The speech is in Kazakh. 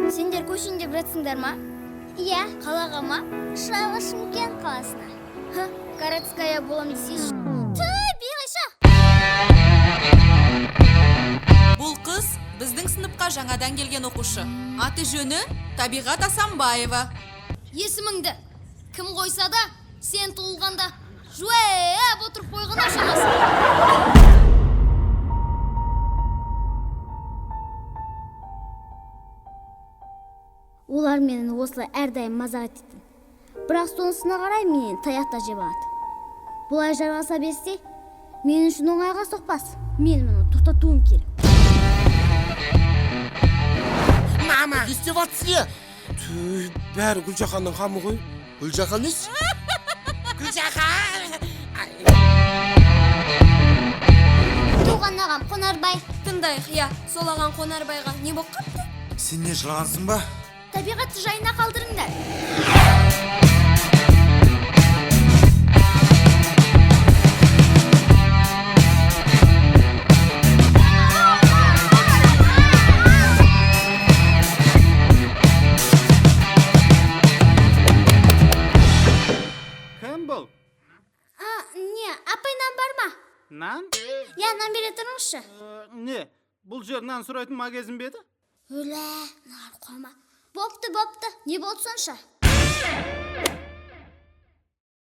Сендер көшейін деп жатсыңдар ма? Иә, Қалаға ма? Шырайлы Шымкент қаласына. Городская болам десейші. Биғайша! Бұл қыз біздің сыныпқа жаңадан келген оқушы. Аты жөні Табиғат Асанбаева. Есіміңді кім қойса да, сен туылғанда жуап отырып қойған ашамасың. Олар менен осылай әрдайым мазақ ететін. Бірақ сонысына қарай менен таяқта жеп алады. Бұлай жалғаса берсе, мен үшін оңайға соқпас. Мен мұны тоқтатуым керек. Мама, не істеватсың? Түй, бәрі Гүлжаханның қамы ғой. Гүлжахан несі? Гүлжахан! Туған ағам Қонарбай. Тыңдайық, я, сол аған Қонарбайға не боп қапты? Сен не жылағансың ба? Табиғатты жайына қалдырыңдар. Кім бұл? Не, апайнан бар ма? Нан? Я нан бере тұрыңызшы. Не, бұл жер нан сұрайтын магазин беді? Өлә, нар қома. Бопты, не болды сонша?